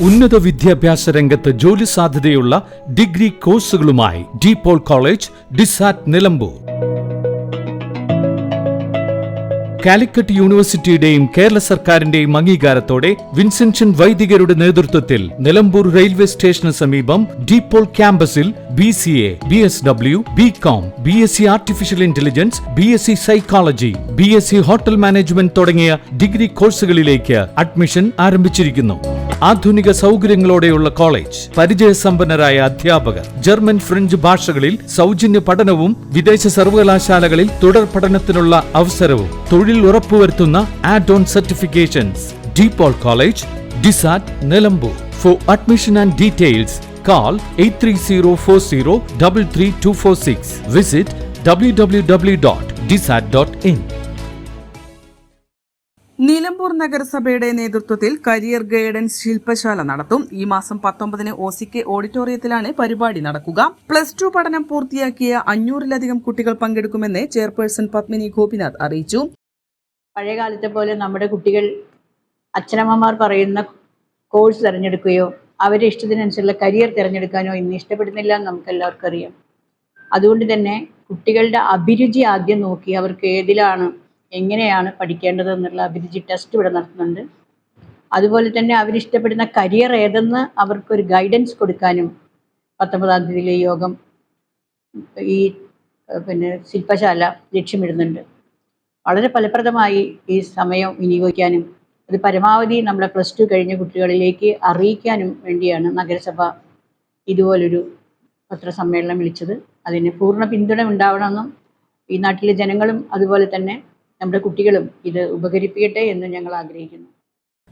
ഉന്നത വിദ്യാഭ്യാസ രംഗത്ത് ജോലി സാധ്യതയുള്ള ഡിഗ്രി കോഴ്സുകളുമായി DePaul കോളേജ്, ഡിസാറ്റ്, നിലമ്പൂർ. കാലിക്കറ്റ് യൂണിവേഴ്സിറ്റിയുടെയും കേരള സർക്കാരിന്റെയും അംഗീകാരത്തോടെ വിൻസെൻഷൻ വൈദികരുടെ നേതൃത്വത്തിൽ നിലമ്പൂർ റെയിൽവേ സ്റ്റേഷന് സമീപം DePaul ക്യാമ്പസിൽ BCA, BSW, BCom, BSc artificial intelligence, BSc psychology, BSc hotel management തുടങ്ങിയ ഡിഗ്രി കോഴ്സുകളിലേക്ക് അഡ്മിഷൻ ആരംഭിച്ചിരിക്കുന്നു. ആധുനിക സൗകര്യങ്ങളോടെയുള്ള കോളേജ്, പരിചയസമ്പന്നരായ അധ്യാപകർ, ജർമ്മൻ, ഫ്രഞ്ച് ഭാഷകളിൽ സൗജന്യ പഠനവും വിദേശ സർവകലാശാലകളിൽ തുടർ പഠനത്തിനുള്ള അവസരവും തൊഴിൽ ഉറപ്പുവരുത്തുന്ന add on certifications. DePaul college, Disat, Nilambur. For admission and details call 8304033246. Visit www.disat.in. Nilambur നഗരസഭയുടെ നേതൃത്വത്തിൽ കരിയർ ഗൈഡൻസ് ശില്പശാല നടത്തും. ഈ മാസം 19-ന് OCK ഓഡിറ്റോറിയത്തിലാണ് പരിപാടി നടക്കുക. +2 പഠനം പൂർത്തിയാക്കിയ 500-ലധികം കുട്ടികൾ പങ്കെടുക്കുമെന്ന് ചെയർപേഴ്സൺ പത്മിനി ഗോപിനാഥ് അറിയിച്ചു. പഴയകാലത്തെ പോലെ നമ്മുടെ കുട്ടികൾ അച്ഛനമ്മമാർ പറയുന്ന കോഴ്സ് തിരഞ്ഞെടുക്കുകയോ അവരുടെ ഇഷ്ടത്തിനനുസരിച്ചുള്ള കരിയർ തിരഞ്ഞെടുക്കാനോ ഇന്ന് ഇഷ്ടപ്പെടുന്നില്ല എന്ന് നമുക്ക് എല്ലാവർക്കും അറിയാം. അതുകൊണ്ട് തന്നെ കുട്ടികളുടെ അഭിരുചി ആദ്യം നോക്കി അവർക്ക് ഏതിലാണ്, എങ്ങനെയാണ് പഠിക്കേണ്ടത് എന്നുള്ള അഭിരുചി ടെസ്റ്റ് ഇവിടെ നടത്തുന്നുണ്ട്. അതുപോലെ തന്നെ അവരിഷ്ടപ്പെടുന്ന കരിയർ ഏതെന്ന് അവർക്കൊരു ഗൈഡൻസ് കൊടുക്കാനും 19-ാം തീയതിയിലെ യോഗം ഈ ശില്പശാല ലക്ഷ്യമിടുന്നുണ്ട്. വളരെ ഫലപ്രദമായി ഈ സമയം വിനിയോഗിക്കാനും അത് പരമാവധി നമ്മളെ +2 കഴിഞ്ഞ കുട്ടികളിലേക്ക് അറിയിക്കാനും വേണ്ടിയാണ് നഗരസഭ ഇതുപോലൊരു പത്രസമ്മേളനം വിളിച്ചത്. അതിന് പൂർണ്ണ പിന്തുണ ഉണ്ടാവണമെന്നും ഈ നാട്ടിലെ ജനങ്ങളും അതുപോലെ തന്നെ നമ്മുടെ കുട്ടികളും ഇത് ഉപകരിപ്പിക്കട്ടെ എന്ന് ഞങ്ങൾ ആഗ്രഹിക്കുന്നു.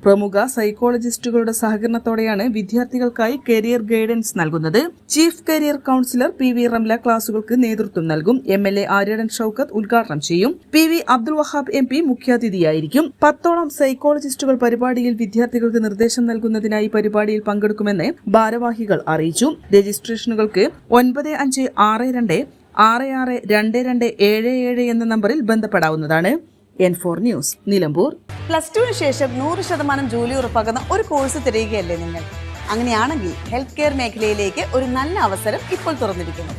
പ്രമുഖ സൈക്കോളജിസ്റ്റുകളുടെ സഹകരണത്തോടെയാണ് വിദ്യാർത്ഥികൾക്കായി കരിയർ ഗൈഡൻസ് നൽകുന്നത്. Chief career counsellor PV Ramla ക്ലാസുകൾക്ക് നേതൃത്വം നൽകും. MLA ആര്യടൻ ഷൌക്കത്ത് ഉദ്ഘാടനം ചെയ്യും. PV Abdul Wahab MP മുഖ്യാതിഥിയായിരിക്കും. 10ഓളം സൈക്കോളജിസ്റ്റുകൾ പരിപാടിയിൽ വിദ്യാർത്ഥികൾക്ക് നിർദ്ദേശം നൽകുന്നതിനായി പരിപാടിയിൽ പങ്കെടുക്കുമെന്ന് ഭാരവാഹികൾ അറിയിച്ചു. രജിസ്ട്രേഷനുകൾക്ക് 9562662277 എന്ന നമ്പറിൽ ബന്ധപ്പെടാവുന്നതാണ്. N4 news, Nilambur. +2-ന് ശേഷം 100% ജോലി ഉറപ്പാക്കുന്ന ഒരു കോഴ്സ് തിരയുകയല്ലേ നിങ്ങൾ? അങ്ങനെയാണെങ്കിൽ ഹെൽത്ത് കെയർ മേഖലയിലേക്ക് ഒരു നല്ല അവസരം ഇപ്പോൾ തുറന്നിരിക്കുന്നു.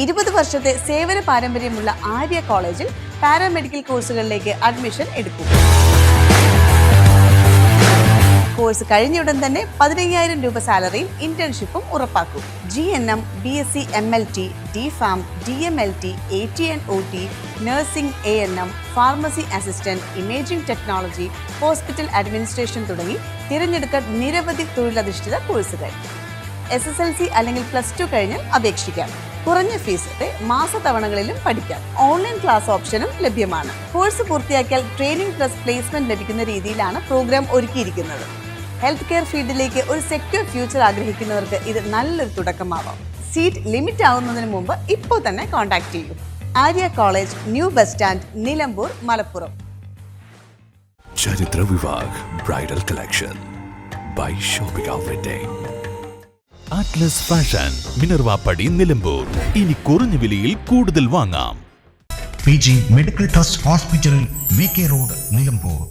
20 വർഷത്തെ സേവന പാരമ്പര്യമുള്ള ആര്യ കോളേജിൽ പാരാമെഡിക്കൽ കോഴ്സുകളിലേക്ക് അഡ്മിഷൻ എടുക്കും. കോഴ്സ് കഴിഞ്ഞയുടൻ തന്നെ 15,000 രൂപ സാലറിയും ഇന്റേൺഷിപ്പും ഉറപ്പാക്കും. GNM, BSc MLT, DPharm, DMLT, AT&OT, nursing, ANM, pharmacy assistant, imaging technology, hospital administration തുടങ്ങി തിരഞ്ഞെടുക്കാൻ നിരവധി തൊഴിലധിഷ്ഠിത കോഴ്സുകൾ. SSLC അല്ലെങ്കിൽ +2 കഴിഞ്ഞാൽ അപേക്ഷിക്കാം. കുറഞ്ഞ ഫീസ് മാസത്തവണകളിലും പഠിക്കാം. ഓൺലൈൻ ക്ലാസ് ഓപ്ഷനും ലഭ്യമാണ്. കോഴ്സ് പൂർത്തിയാക്കിയാൽ ട്രെയിനിങ് + പ്ലേസ്മെന്റ് ലഭിക്കുന്ന രീതിയിലാണ് പ്രോഗ്രാം ഒരുക്കിയിരിക്കുന്നത്. ഹെൽത്ത് കെയർ ഫീൽഡിലേക്ക് ഒരു സെക്യൂർ ഫ്യൂച്ചർ ആഗ്രഹിക്കുന്നവർക്ക് ഇത് നല്ലൊരു തുടക്കമാവാം. സീറ്റ് ലിമിറ്റ് ആവുന്നതിന് മുമ്പ് ഇപ്പോൾ തന്നെ കോൺടാക്ട് ചെയ്യൂ. Arya college, new bus stand, Nilambur, Malappuram. ചരിത്ര Vivah bridal collection by shopping outlet. Atlas fashion, Minerva പടി, നിലമ്പൂർ. ഇനി കുറഞ്ഞ വിലയിൽ കൂടുതൽ വാങ്ങാം. PG medical trust hospital, VK road, Nilambur.